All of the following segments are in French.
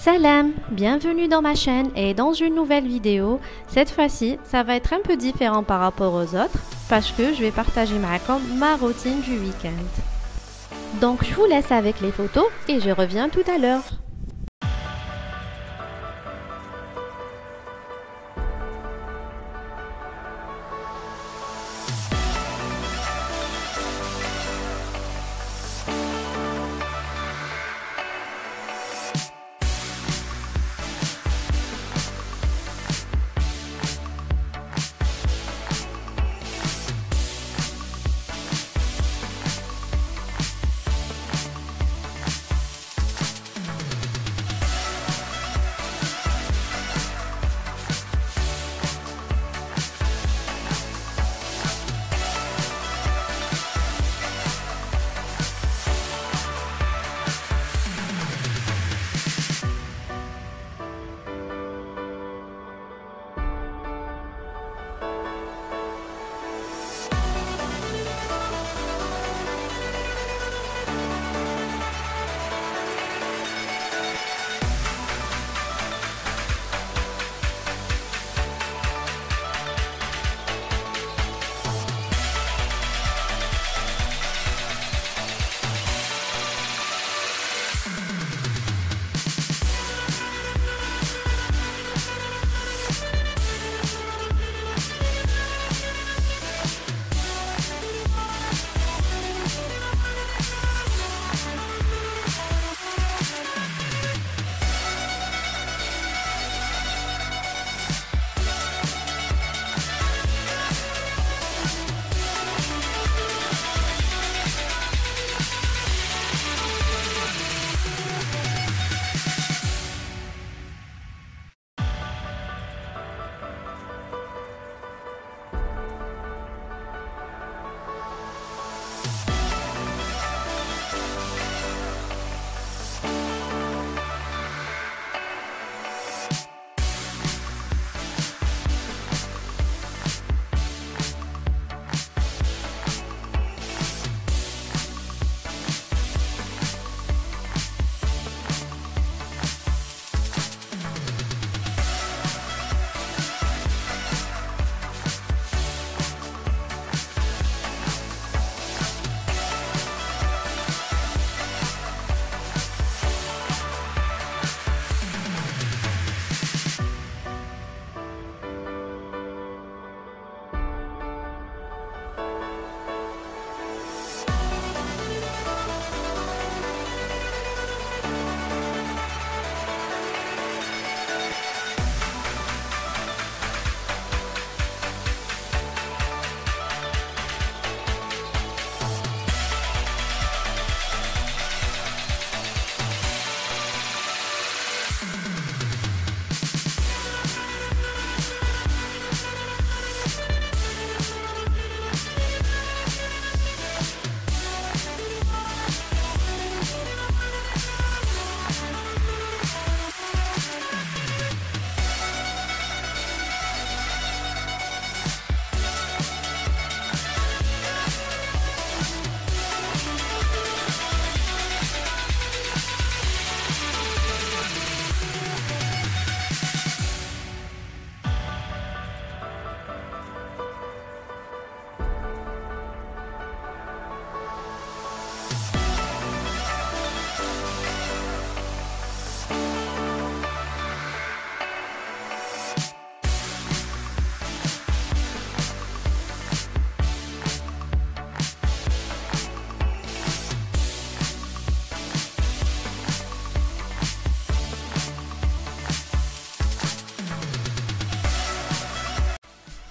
Salam, bienvenue dans ma chaîne et dans une nouvelle vidéo. Cette fois-ci, ça va être un peu différent par rapport aux autres parce que je vais partager ma routine du week-end. Donc je vous laisse avec les photos et je reviens tout à l'heure.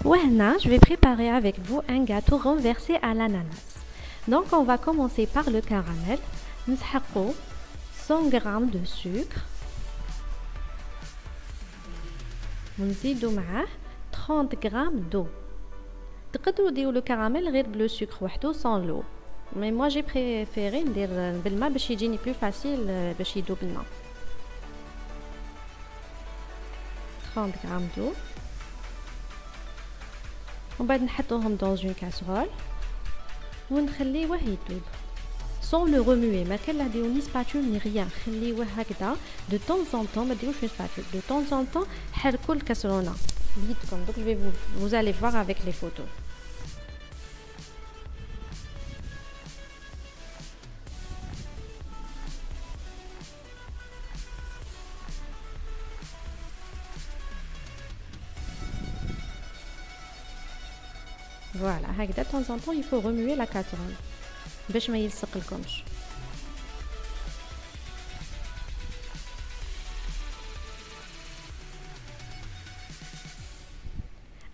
Voilà, je vais préparer avec vous un gâteau renversé à l'ananas. Donc on va commencer par le caramel. Nous avons 100 g de sucre. ونزيدو معاه 30 g d'eau. تقدروا ديروا le caramel غير بلو sucre وحده sans l'eau. Mais moi j'ai préféré ندير بالماء باش يجيني plus facile باش يذوب لنا. 30 g d'eau. ومن بعد نحطوهم dans une casserole ونخليوه يذوب. sans le remuer. ما كان لا ديروا ني spatule ni rien. خليوه هكذا de temps en temps. ما ديروش une spatule. De temps en temps حركوا الكسرونه بيدكم. Donc vous allez voir avec les photos. Voilà, de temps en temps, il faut remuer la casserole. باش ما يلصقلكمش.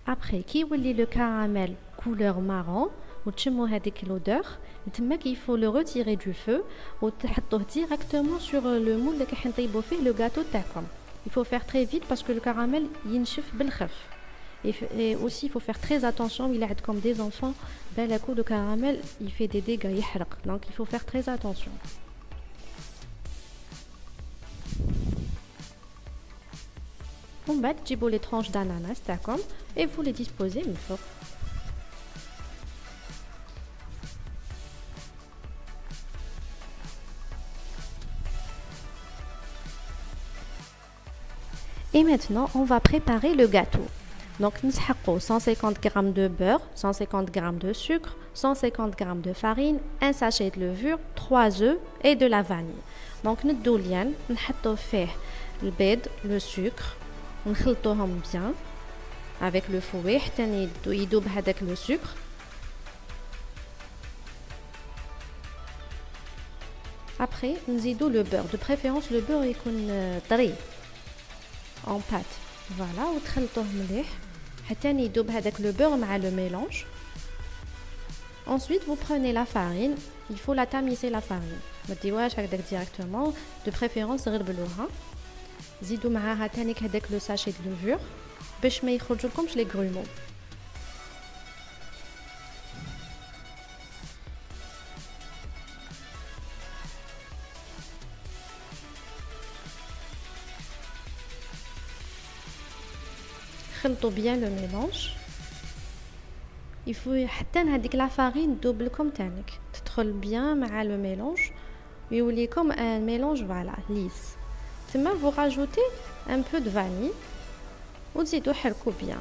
Après, qui يولي le caramel couleur marron وتشموا هذيك l'odeur, تماك il faut le retirer du feu وتحطوه directement sur le moule اللي راح نطيبوا فيه le gâteau تاعكم. Il faut faire très vite parce que le caramel ينشف بالخف. Et aussi, il faut faire très attention. Il est comme des enfants. Ben, la couche de caramel, il fait des dégâts. Donc, il faut faire très attention. On va tirer les tranches d'ananas, d'accord, et vous les disposez une fois. Et maintenant, on va préparer le gâteau. Donc, nous avons 150 g de beurre, 150 g de sucre, 150 g de farine, un sachet de levure, 3 œufs et de la vanille. Donc, nous avons le bed, le sucre, nous خلطوهم bien avec le fouet, يدوب هذاك le sucre. Après, nous ajoutons le beurre. De préférence, le beurre est طري en pâte. Voilà, وتخلطوه مليح حتى يذوب هذاك le beurre مع le mélange. Ensuite, vous prenez la farine, il faut la tamiser la farine. ما ديروهاش هكذاك directement, de préférence غير بالوها. زيدوا معاها تانيك هذاك le sachet de levure باش ما يخرجولكمش les grumeaux. خلطوا bien le mélange. Il faut حتى هذيك la farine دوب لكم تانيك تدخل bien مع le mélange ويولي comme un mélange voilà lisse. ثم vous rajoutez un peu de vanille وتزيدوا حركوا bien.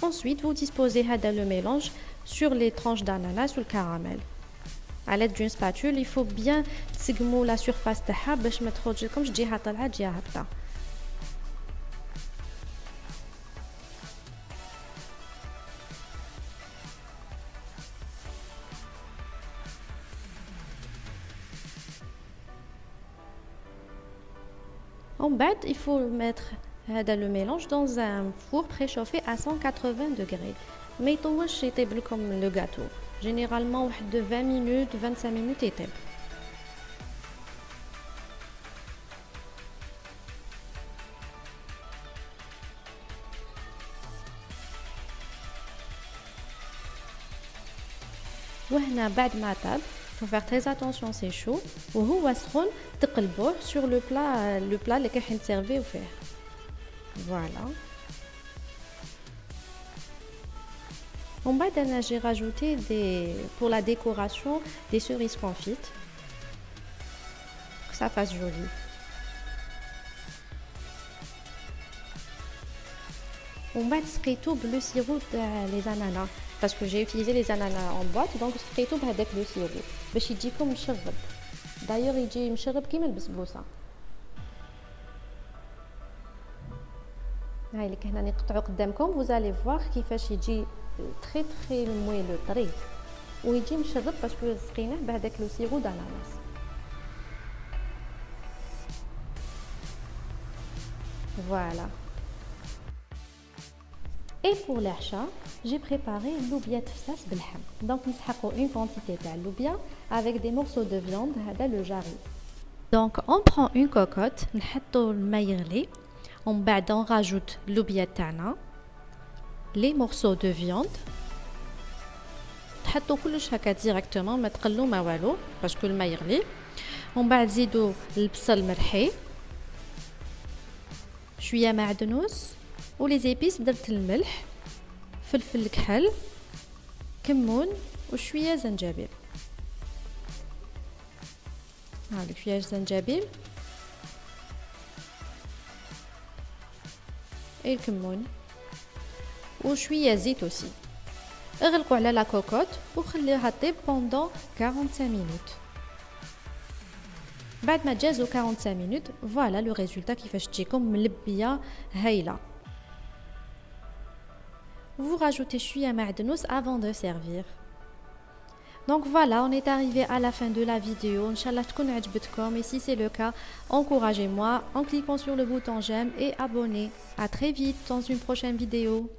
Ensuite, vous disposez le mélange sur les tranches d'ananas ou le caramel. À l'aide d'une spatule, il faut bien تسقموا la surface تاعها باش ما تخرجلكمش جهه طالعه جهه هابطه. En bas, il faut mettre le mélange dans un four préchauffé à 180 degrés. Mais il يطيب comme le gâteau. Généralement, de 20 minutes, 25 minutes يطيب. وهنا بعد ما طاب faut faire très attention, c'est chaud. وهو سخون تقلبوه sur le plat اللي راح نسيرفيو فيه. Voilà. En bas, j'ai rajouté pour la décoration des cerises confites. Que ça fasse joli. En bas, je tout le sirop des ananas. Parce que j'ai utilisé les ananas en boîte, donc je tout avec le sirop. باش يجيكم مشرب. D'ailleurs, يجي مشرب كيما البسبوسه. هاي اللي هنا نقطعوا قدامكم. Vous allez voir كيفاش يجي très très moelleux طري ويجي مشرب باسكو سقيناه بهذاك لو سيرو داناناس. Voilà. Et pour l'achat, j'ai préparé l'oublia fsas باللحم. Donc نسحقوا une quantité تاع l'oublia avec des morceaux de viande هذا le jari. Donc on prend une cocotte, نحطوا الماء يغلي. En bas, on rajoute l'oublia تاعنا, les morceaux de viande. تحطوا كلش هكا directement ما تقلوا ما والو parce que الماء يغلي. ومن بعد زيدوا البصل مرحي شويه معدنوس ولي زيبيس درت الملح فلفل كحل كمون وشويه زنجبيل. هاك شويه زنجبيل الكمون وشويه زيت aussi. اغلقوا على لا كوكوت وخليها طيب pendant 45 minutes. بعد ما تجازوا 45 minutes فوالا لو ريزولتا كيفاش تجيكم ملبيه هايله. Vous rajoutez chouïa معدنوس avant de servir. Donc voilà, on est arrivé à la fin de la vidéo. Inch'Allah تكون عجبتكم, et si c'est le cas, encouragez-moi en cliquant sur le bouton j'aime et abonnez. À très vite dans une prochaine vidéo.